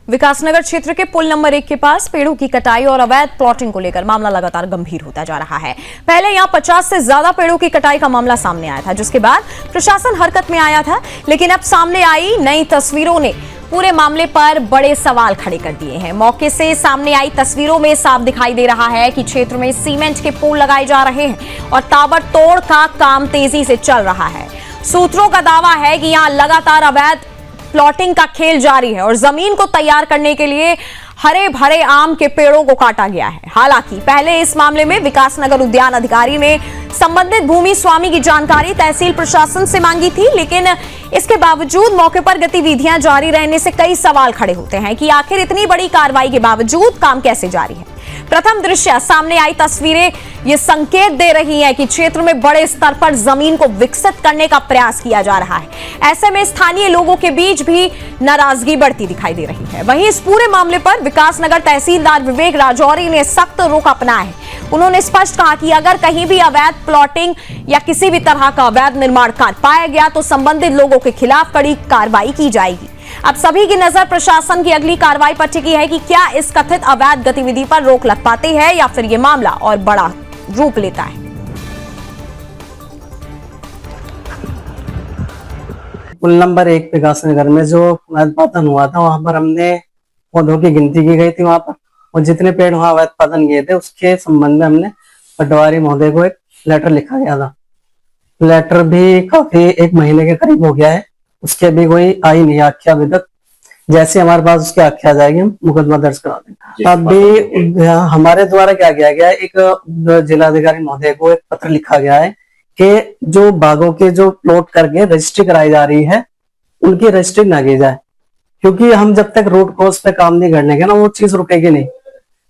विकासनगर क्षेत्र के पुल नंबर 1 के पास पेड़ों की कटाई और अवैध प्लॉटिंग को लेकर मामला लगातार गंभीर होता जा रहा है। पहले यहां 50 से ज्यादा पेड़ों की कटाई का मामला सामने आया था, जिसके बाद प्रशासन हरकत में आया था। लेकिन अब सामने आई नई तस्वीरों ने पूरे मामले पर बड़े सवाल खड़े कर दिए हैं। मौके से सामने आई तस्वीरों में साफ दिखाई दे रहा है कि क्षेत्र में सीमेंट के पोल लगाए जा रहे हैं और ताबड़तोड़ का काम तेजी से चल रहा है। सूत्रों का दावा है कि यहां लगातार अवैध प्लॉटिंग का खेल जारी है और जमीन को तैयार करने के लिए हरे भरे आम के पेड़ों को काटा गया है। हालांकि पहले इस मामले में विकासनगर उद्यान अधिकारी ने संबंधित भूमि स्वामी की जानकारी तहसील प्रशासन से मांगी थी, लेकिन इसके बावजूद मौके पर गतिविधियां जारी रहने से कई सवाल खड़े होते हैं कि आखिर इतनी बड़ी कार्रवाई के बावजूद काम कैसे जारी है। प्रथम दृश्य सामने आई तस्वीरें ये संकेत दे रही हैं कि क्षेत्र में बड़े स्तर पर जमीन को विकसित करने का प्रयास किया जा रहा है। ऐसे में स्थानीय लोगों के बीच भी नाराजगी बढ़ती दिखाई दे रही है। वहीं इस पूरे मामले पर विकासनगर तहसीलदार विवेक राजौरी ने सख्त रुख अपनाया है। उन्होंने स्पष्ट कहा कि अगर कहीं भी अवैध प्लॉटिंग या किसी भी तरह का अवैध निर्माण कार्य पाया गया तो संबंधित लोगों के खिलाफ कड़ी कार्रवाई की जाएगी। अब सभी की नजर प्रशासन की अगली कार्रवाई पर टिकी है कि क्या इस कथित अवैध गतिविधि पर रोक लग पाती है या फिर ये मामला और बड़ा रूप लेता है। पुल नंबर 1 विकासनगर में जो उत्पादन हुआ था, वहां पर हमने पौधों की गिनती की गई थी वहां पर, और जितने पेड़ वहां अवैध उत्पादन किए थे उसके संबंध में हमने पटवारी महोदय को एक लेटर लिखा गया था। लेटर भी काफी 1 महीने के करीब हो गया है, उसके भी कोई आई नहीं आख्या अभी तक। जैसे हमारे पास उसकी आख्या जाएगी हम मुकदमा दर्ज करा देंगे। अभी हमारे द्वारा क्या किया गया है, एक जिलाधिकारी महोदय को एक पत्र लिखा गया है कि जो बागों के जो प्लॉट करके रजिस्ट्री कराई जा रही है उनकी रजिस्ट्री ना की जाए, क्योंकि हम जब तक रूट कॉज पे काम नहीं करने के ना वो चीज रुकेगी नहीं।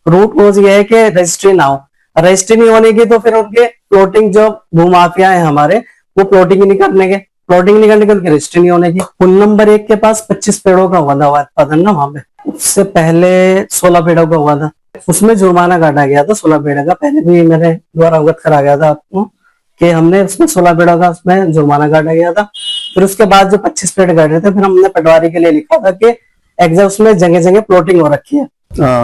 रूट कॉज ये है कि रजिस्ट्री ना हो, रजिस्ट्री नहीं होने की तो फिर उनके प्लॉटिंग जो भूमाफिया है हमारे वो प्लॉटिंग नहीं करने के, प्लॉटिंग नहीं करने के उनकी रजिस्ट्री नहीं होने की। पुल नंबर 1 के पास 25 पेड़ों का हुआ था उत्पादन ना वहां पे, उससे पहले 16 पेड़ों का हुआ था, उसमें जुर्माना काटा गया था 16 पेड़ का। पहले भी मेरे द्वारा अवगत करा गया था आपको कि हमने उसमें 16 पेड़ों का उसमें जुर्माना काटा गया था। फिर उसके बाद जो 25 पेड़ काट रहे थे, फिर हमने पटवारी के लिए लिखा था कि एग्जैक्ट उसमें जगह जगह प्लॉटिंग हो रखी है।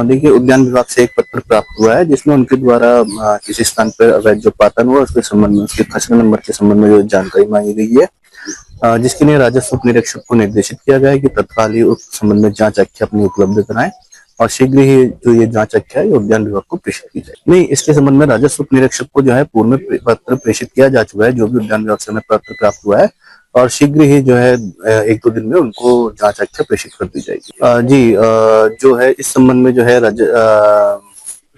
देखिए, उद्यान विभाग से एक पत्र प्राप्त हुआ है जिसमें उनके द्वारा किसी स्थान पर अवैध जो पातन हुआ उसके संबंध में, उसके खसरा नंबर के संबंध में जो जानकारी मांगी गई है, जिसके लिए राजस्व उप निरीक्षक को निर्देशित किया गया है कि तत्काल ही उस संबंध में जांच आख्या अपनी उपलब्ध कराएं और शीघ्र ही जो ये जांच आख्या है उद्यान विभाग को प्रेषित की जाए। नहीं, इसके संबंध में राजस्व उप निरीक्षक को जो है पूर्व में पत्र प्रेषित किया जा चुका है, जो भी उद्यान विभाग से हमें पत्र प्राप्त हुआ है, और शीघ्र ही जो है 1-2 दिन में उनको जांच आख्या प्रेषित कर दी जाएगी। जो है इस संबंध में जो है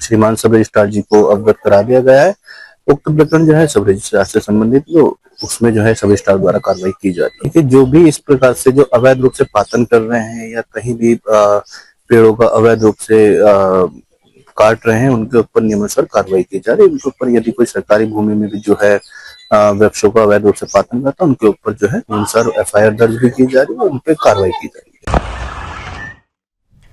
श्रीमान सब रजिस्ट्रार जी को अवगत करा दिया गया है। उक्त प्रकरण जो है सब रजिस्ट्रार से संबंधित, जो उसमें जो है सब रजिस्ट्रार द्वारा कार्रवाई की जा रही है कि जो भी इस प्रकार से जो अवैध रूप से पातन कर रहे हैं या कहीं भी पेड़ों का अवैध रूप से काट रहे हैं, उनके ऊपर नियमानुसार कार्रवाई की जा रही है। उनके ऊपर यदि कोई सरकारी भूमि में भी जो है वृक्षों का अवैध रूप से पातन करता है, उनके ऊपर जो है अनुसार FIR दर्ज भी की जा रही है और उन पर कार्रवाई की जा रही है।